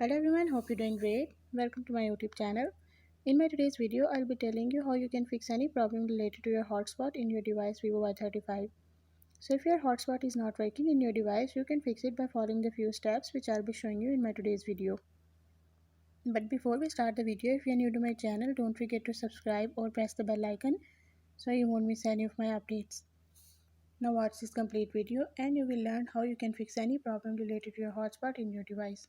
Hello everyone, hope you're doing great. Welcome to my YouTube channel. In my today's video, I'll be telling you how you can fix any problem related to your hotspot in your device Vivo Y35. So if your hotspot is not working in your device, you can fix it by following the few steps which I'll be showing you in my today's video. But before we start the video, if you're new to my channel, don't forget to subscribe or press the bell icon so you won't miss any of my updates. Now watch this complete video and you will learn how you can fix any problem related to your hotspot in your device.